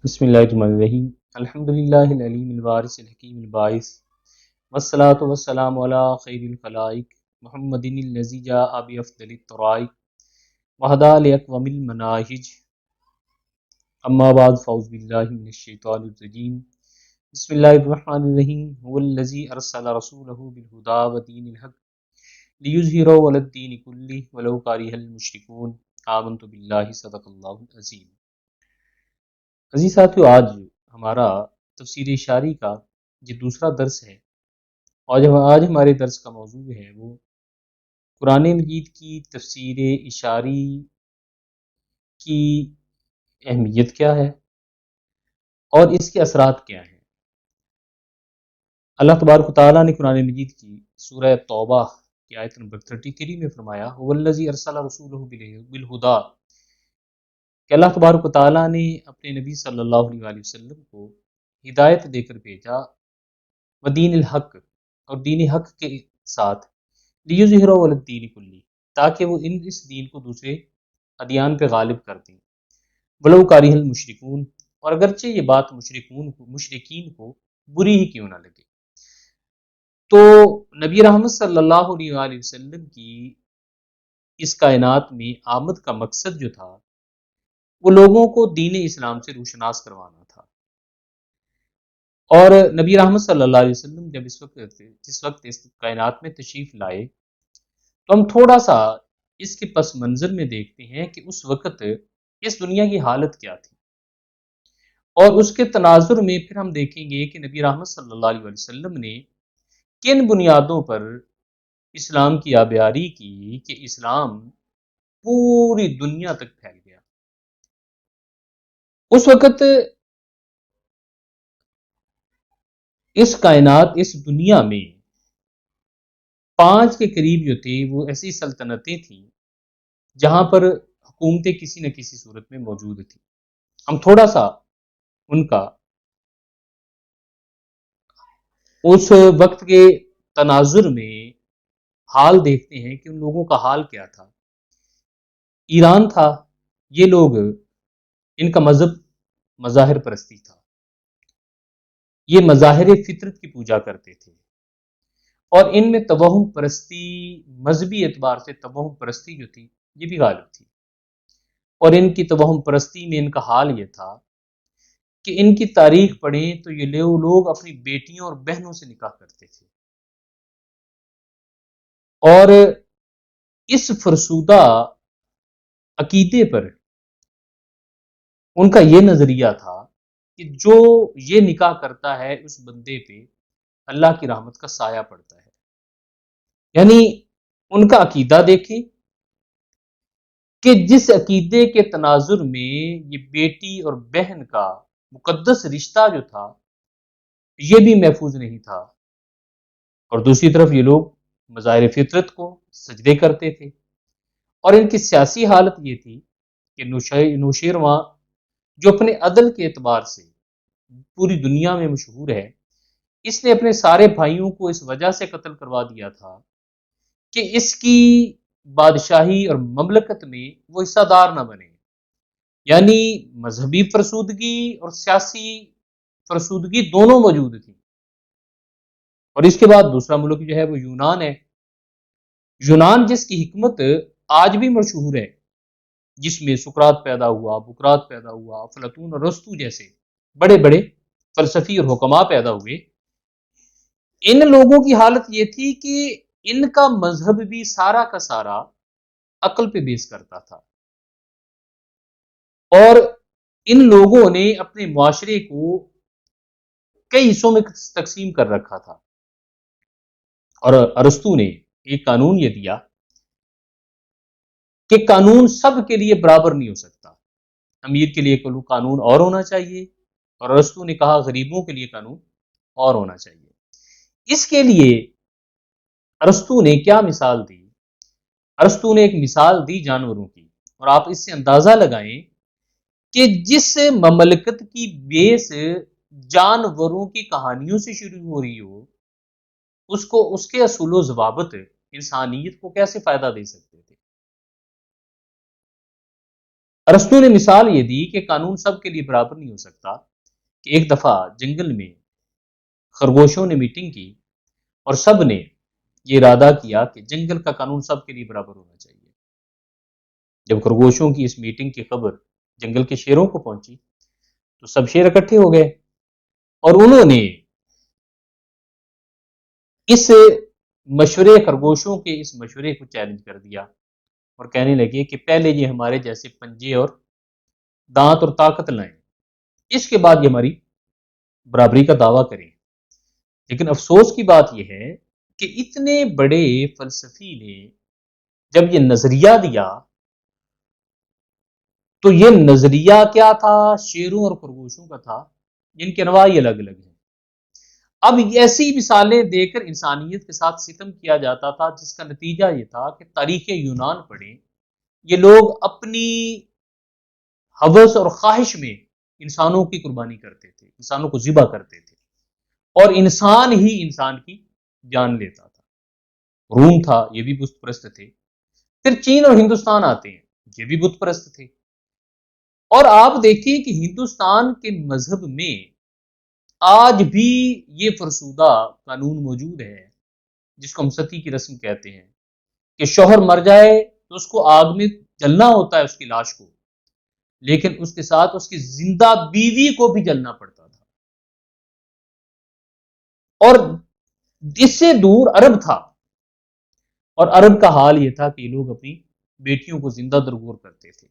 بسم اللہ الرحمن الرحیم الحمدللہ العلیم الوارث الحکیم الباعث والصلاة والسلام علی خیر الخلائق محمد الذی جاء بافضل الطرائق وہدی لاقوم المناہج اما بعد فاعوذ باللہ من الشیطان الرجیم بسم اللہ الرحمن الرحیم هو الذی ارسل رسولہ بالہدی ودین الحق لیظہرہ علی الدین کلہ ولو کرہ المشرکون آمنت باللہ صدق اللہ العظیم۔ عزیز ساتھیو، آج ہمارا تفسیر اشاری کا یہ دوسرا درس ہے اور آج ہمارے درس کا موضوع ہے وہ قرآن مجید کی تفسیر اشاری کی اہمیت کیا ہے اور اس کے اثرات کیا ہیں۔ اللہ تبارک و تعالیٰ نے قرآن مجید کی سورہ توبہ کی آیت نمبر 33 میں فرمایا وَالَّذِي أَرْسَلَ رَسُولَهُ بِالْهُدَىٰ کہ اللہ تبارک و تعالیٰ نے اپنے نبی صلی اللہ علیہ وسلم کو ہدایت دے کر بھیجا ودین الحق اور دین حق کے ساتھ لیظہرہ علی الدین کلہ تاکہ وہ اس دین کو دوسرے ادیان پہ غالب کر دیں ولو کرہ المشرکون اور اگرچہ یہ بات مشرکین کو بری ہی کیوں نہ لگے۔ تو نبی رحمت صلی اللہ علیہ وسلم کی اس کائنات میں آمد کا مقصد جو تھا وہ لوگوں کو دین اسلام سے روشناس کروانا تھا، اور نبی رحمت صلی اللہ علیہ وسلم جب جس وقت اس کائنات میں تشریف لائے تو ہم تھوڑا سا اس کے پس منظر میں دیکھتے ہیں کہ اس وقت اس دنیا کی حالت کیا تھی، اور اس کے تناظر میں پھر ہم دیکھیں گے کہ نبی رحمت صلی اللہ علیہ وسلم نے کن بنیادوں پر اسلام کی آبیاری کی کہ اسلام پوری دنیا تک پھیل گیا۔ اس وقت اس کائنات اس دنیا میں 5 کے قریب جو تھے وہ ایسی سلطنتیں تھیں جہاں پر حکومتیں کسی نہ کسی صورت میں موجود تھیں۔ ہم تھوڑا سا ان کا اس وقت کے تناظر میں حال دیکھتے ہیں کہ ان لوگوں کا حال کیا تھا۔ ایران تھا، یہ لوگ ان کا مذہب مظاہر پرستی تھا، یہ مظاہر فطرت کی پوجا کرتے تھے، اور ان میں توہم پرستی، مذہبی اعتبار سے توہم پرستی جو تھی یہ بھی غالب تھی، اور ان کی توہم پرستی میں ان کا حال یہ تھا کہ ان کی تاریخ پڑھیں تو یہ لوگ اپنی بیٹیوں اور بہنوں سے نکاح کرتے تھے، اور اس فرسودہ عقیدے پر ان کا یہ نظریہ تھا کہ جو یہ نکاح کرتا ہے اس بندے پہ اللہ کی رحمت کا سایہ پڑتا ہے۔ یعنی ان کا عقیدہ دیکھیں کہ جس عقیدے کے تناظر میں یہ بیٹی اور بہن کا مقدس رشتہ جو تھا یہ بھی محفوظ نہیں تھا، اور دوسری طرف یہ لوگ مظاہر فطرت کو سجدے کرتے تھے، اور ان کی سیاسی حالت یہ تھی کہ نوشیروان جو اپنے عدل کے اعتبار سے پوری دنیا میں مشہور ہے، اس نے اپنے سارے بھائیوں کو اس وجہ سے قتل کروا دیا تھا کہ اس کی بادشاہی اور مملکت میں وہ حصہ دار نہ بنے۔ یعنی مذہبی فرسودگی اور سیاسی فرسودگی دونوں موجود تھی۔ اور اس کے بعد دوسرا ملک جو ہے وہ یونان ہے، یونان جس کی حکمت آج بھی مشہور ہے، جس میں سقراط پیدا ہوا، بقراط پیدا ہوا، افلاطون اور ارسطو جیسے بڑے بڑے فلسفی اور حکماء پیدا ہوئے۔ ان لوگوں کی حالت یہ تھی کہ ان کا مذہب بھی سارا کا سارا عقل پہ بیس کرتا تھا، اور ان لوگوں نے اپنے معاشرے کو کئی حصوں میں تقسیم کر رکھا تھا، اور ارسطو نے ایک قانون یہ دیا کہ قانون سب کے لیے برابر نہیں ہو سکتا، امیر کے لیے قانون اور ہونا چاہیے، اور ارسطو نے کہا غریبوں کے لیے قانون اور ہونا چاہیے۔ اس کے لیے ارسطو نے کیا مثال دی؟ ارسطو نے ایک مثال دی جانوروں کی، اور آپ اس سے اندازہ لگائیں کہ جس مملکت کی بیس جانوروں کی کہانیوں سے شروع ہو رہی ہو، اس کے اصول و ضوابط انسانیت کو کیسے فائدہ دے سکتے تھے۔ ارسطو نے مثال یہ دی کہ قانون سب کے لیے برابر نہیں ہو سکتا، کہ ایک دفعہ جنگل میں خرگوشوں نے میٹنگ کی اور سب نے یہ ارادہ کیا کہ جنگل کا قانون سب کے لیے برابر ہونا چاہیے۔ جب خرگوشوں کی اس میٹنگ کی خبر جنگل کے شیروں کو پہنچی تو سب شیر اکٹھے ہو گئے، اور انہوں نے اس مشورے خرگوشوں کے اس مشورے کو چیلنج کر دیا اور کہنے لگے کہ پہلے یہ ہمارے جیسے پنجے اور دانت اور طاقت لائیں، اس کے بعد یہ ہماری برابری کا دعویٰ کریں۔ لیکن افسوس کی بات یہ ہے کہ اتنے بڑے فلسفی نے جب یہ نظریہ دیا تو یہ نظریہ کیا تھا؟ شیروں اور خرگوشوں کا تھا، جن کے انواع الگ الگ ہیں۔ اب ایسی مثالیں دے کر انسانیت کے ساتھ ستم کیا جاتا تھا، جس کا نتیجہ یہ تھا کہ تاریخ یونان پڑھیں، یہ لوگ اپنی ہوس اور خواہش میں انسانوں کی قربانی کرتے تھے، انسانوں کو ذبح کرتے تھے، اور انسان ہی انسان کی جان لیتا تھا۔ روم تھا، یہ بھی بت پرست تھے۔ پھر چین اور ہندوستان آتے ہیں، یہ بھی بت پرست تھے۔ اور آپ دیکھیے کہ ہندوستان کے مذہب میں آج بھی یہ فرسودہ قانون موجود ہے، جس کو ہم ستی کی رسم کہتے ہیں، کہ شوہر مر جائے تو اس کو آگ میں جلنا ہوتا ہے، اس کی لاش کو، لیکن اس کے ساتھ اس کی زندہ بیوی کو بھی جلنا پڑتا تھا۔ اور اس سے دور عرب تھا، اور عرب کا حال یہ تھا کہ یہ لوگ اپنی بیٹیوں کو زندہ درگور کرتے تھے۔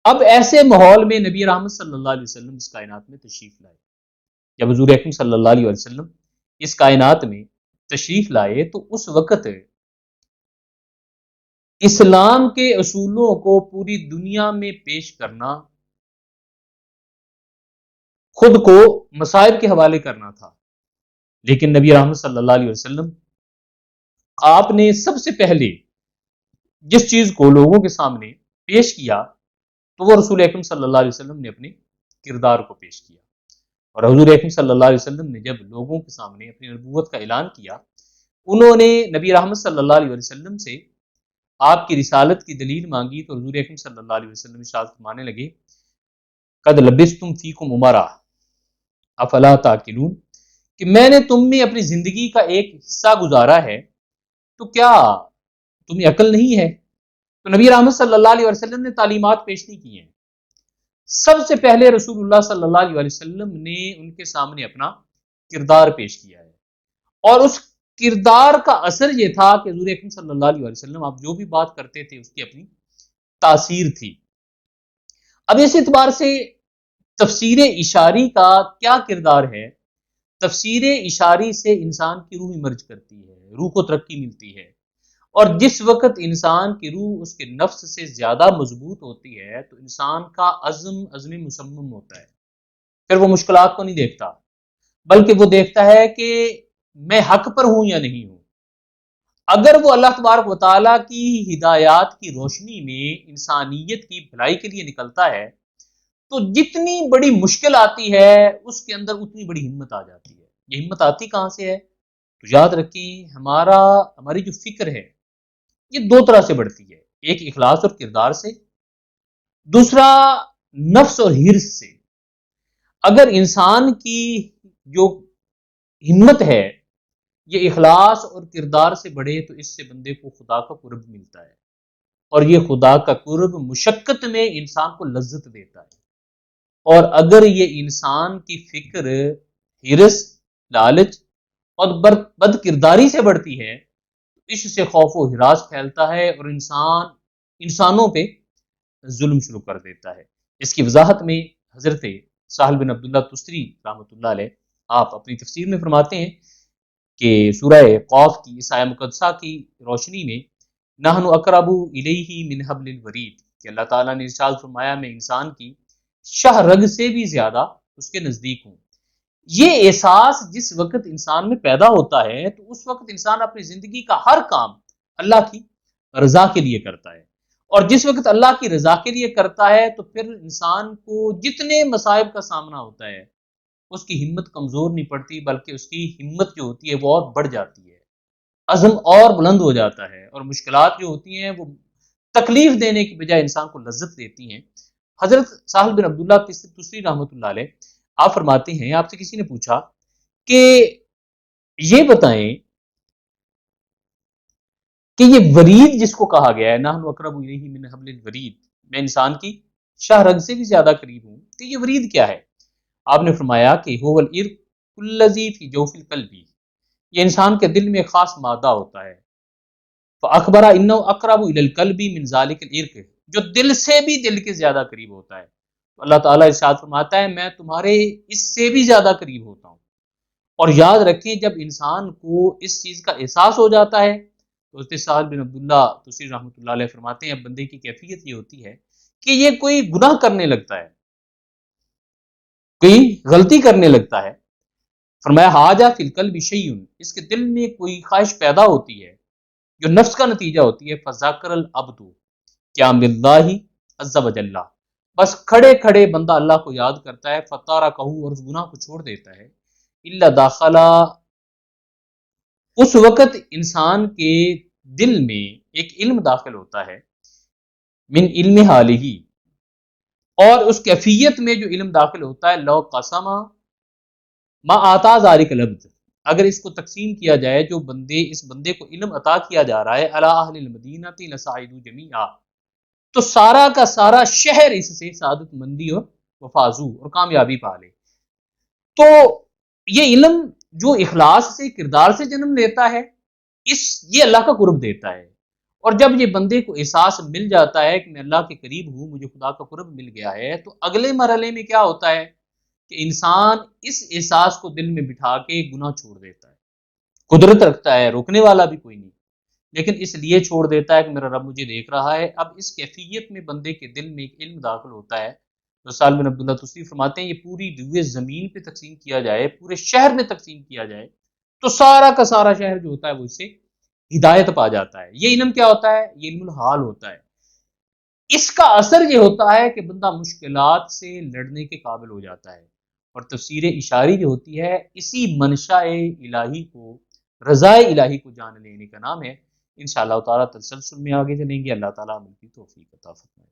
اب ایسے ماحول میں نبی رحمت صلی اللہ علیہ وسلم اس کائنات میں تشریف لائے۔ جب حضور اکرم صلی اللہ علیہ وسلم اس کائنات میں تشریف لائے تو اس وقت اسلام کے اصولوں کو پوری دنیا میں پیش کرنا خود کو مصائب کے حوالے کرنا تھا، لیکن نبی رحمت صلی اللہ علیہ وسلم آپ نے سب سے پہلے جس چیز کو لوگوں کے سامنے پیش کیا تو وہ رسول اکرم صلی اللہ علیہ وسلم نے اپنے کردار کو پیش کیا۔ اور حضور اکرم صلی اللہ علیہ وسلم نے جب لوگوں کے سامنے اپنی نبوت کا اعلان کیا، انہوں نے نبی رحمت صلی اللہ علیہ وسلم سے آپ کی رسالت کی دلیل مانگی، تو حضور اکرم صلی اللہ علیہ وسلم ارشاد فرمانے لگے، قد لبثتم فیکم امرا افلا تعقلون، کہ میں نے تم میں اپنی زندگی کا ایک حصہ گزارا ہے، تو کیا تمہیں عقل نہیں ہے؟ تو نبی رحمت صلی اللہ علیہ وسلم نے تعلیمات پیش نہیں کی ہیں۔ سب سے پہلے رسول اللہ صلی اللہ علیہ وسلم نے ان کے سامنے اپنا کردار پیش کیا ہے، اور اس کردار کا اثر یہ تھا کہ حضور اکرم صلی اللہ علیہ وسلم آپ جو بھی بات کرتے تھے اس کی اپنی تاثیر تھی۔ اب اس اعتبار سے تفسیر اشاری کا کیا کردار ہے؟ تفسیر اشاری سے انسان کی روح ایمرج کرتی ہے، روح کو ترقی ملتی ہے، اور جس وقت انسان کی روح اس کے نفس سے زیادہ مضبوط ہوتی ہے تو انسان کا عزم مصمم ہوتا ہے، پھر وہ مشکلات کو نہیں دیکھتا، بلکہ وہ دیکھتا ہے کہ میں حق پر ہوں یا نہیں ہوں۔ اگر وہ اللہ تبارک و تعالیٰ کی ہدایات کی روشنی میں انسانیت کی بھلائی کے لیے نکلتا ہے تو جتنی بڑی مشکل آتی ہے اس کے اندر اتنی بڑی ہمت آ جاتی ہے۔ یہ ہمت آتی کہاں سے ہے؟ تو یاد رکھیں، ہماری جو فکر ہے یہ دو طرح سے بڑھتی ہے، ایک اخلاص اور کردار سے، دوسرا نفس اور حرص سے۔ اگر انسان کی جو ہمت ہے یہ اخلاص اور کردار سے بڑھے تو اس سے بندے کو خدا کا قرب ملتا ہے، اور یہ خدا کا قرب مشقت میں انسان کو لذت دیتا ہے۔ اور اگر یہ انسان کی فکر حرص، لالچ اور بد کرداری سے بڑھتی ہے تو اس سے خوف و ہراس پھیلتا ہے، اور انسانوں پہ ظلم شروع کر دیتا ہے۔ اس کی وضاحت میں حضرت سہل بن عبداللہ تستری رحمۃ اللہ علیہ آپ اپنی تفسیر میں فرماتے ہیں کہ سورہ قاف کی اس آیہ مقدسہ کی روشنی میں نحن اقرب الیہ من حبل الورید کہ اللہ تعالیٰ نے ارشاد فرمایا میں انسان کی شہ رگ سے بھی زیادہ اس کے نزدیک ہوں۔ یہ احساس جس وقت انسان میں پیدا ہوتا ہے تو اس وقت انسان اپنی زندگی کا ہر کام اللہ کی رضا کے لیے کرتا ہے، اور جس وقت اللہ کی رضا کے لیے کرتا ہے تو پھر انسان کو جتنے مصائب کا سامنا ہوتا ہے اس کی ہمت کمزور نہیں پڑتی، بلکہ اس کی ہمت جو ہوتی ہے وہ اور بڑھ جاتی ہے، عزم اور بلند ہو جاتا ہے، اور مشکلات جو ہوتی ہیں وہ تکلیف دینے کی بجائے انسان کو لذت دیتی ہیں۔ حضرت سہل بن عبداللہ تستری رحمۃ اللہ علیہ آپ فرماتے ہیں، آپ سے کسی نے پوچھا کہ یہ بتائیں کہ یہ ورید جس کو کہا گیا ہے نحن اقرب الیہ من حبل الورید، میں انسان کی شاہ رگ سے بھی زیادہ قریب ہوں، تو یہ ورید کیا ہے؟ آپ نے فرمایا کہ هو الارق الذی فی جوف القلب، یہ انسان کے دل میں خاص مادہ ہوتا ہے، فاخبر انه اقرب الی القلب من ذلک الارق، جو دل سے بھی دل کے زیادہ قریب ہوتا ہے۔ تو اللہ تعالیٰ ارشاد فرماتا ہے میں تمہارے اس سے بھی زیادہ قریب ہوتا ہوں۔ اور یاد رکھیں جب انسان کو اس چیز کا احساس ہو جاتا ہے تو حضرت سہل بن عبداللہ تسی رحمۃ اللہ علیہ فرماتے ہیں اب بندے کی کیفیت یہ ہوتی ہے کہ یہ کوئی گناہ کرنے لگتا ہے، کوئی غلطی کرنے لگتا ہے، فرمایا حاجہ فی القلب شیء، اس کے دل میں کوئی خواہش پیدا ہوتی ہے جو نفس کا نتیجہ ہوتی ہے، فذاکر العبد قیام اللہ عز وجل، بس کھڑے کھڑے بندہ اللہ کو یاد کرتا ہے، فتارکہ، اور اس گناہ کو چھوڑ دیتا ہے، الا داخلہ، اس وقت انسان کے دل میں ایک علم داخل ہوتا ہے، من علم حالہ، اور اس کیفیت میں جو علم داخل ہوتا ہے، لو قسم ما آتا ذالک العبد، اگر اس کو تقسیم کیا جائے جو اس بندے کو علم عطا کیا جا رہا ہے، علی اہل المدینہ لسعدوا جمیعا، تو سارا کا سارا شہر اس سے سعادت مندی اور وفازو اور کامیابی پا لے۔ تو یہ علم جو اخلاص سے کردار سے جنم لیتا ہے یہ اللہ کا قرب دیتا ہے، اور جب یہ بندے کو احساس مل جاتا ہے کہ میں اللہ کے قریب ہوں، مجھے خدا کا قرب مل گیا ہے، تو اگلے مرحلے میں کیا ہوتا ہے کہ انسان اس احساس کو دل میں بٹھا کے گناہ چھوڑ دیتا ہے، قدرت رکھتا ہے، روکنے والا بھی کوئی نہیں، لیکن اس لیے چھوڑ دیتا ہے کہ میرا رب مجھے دیکھ رہا ہے۔ اب اس کیفیت میں بندے کے دل میں ایک علم داخل ہوتا ہے، تو سہل بن عبداللہ تستری فرماتے ہیں یہ پوری روئے زمین پہ تقسیم کیا جائے، پورے شہر میں تقسیم کیا جائے، تو سارا کا سارا شہر جو ہوتا ہے وہ اس سے ہدایت پا جاتا ہے۔ یہ علم کیا ہوتا ہے؟ یہ علم الحال ہوتا ہے۔ اس کا اثر یہ ہوتا ہے کہ بندہ مشکلات سے لڑنے کے قابل ہو جاتا ہے، اور تفسیر اشاری جو ہوتی ہے اسی منشاء الہی کو، رضا الہی کو جان لینے کا نام ہے۔ انشاءاللہ تعالیٰ تسلسل میں آگے چلیں گے، اللہ تعالیٰ عمل کی توفیق عطا فرمائے۔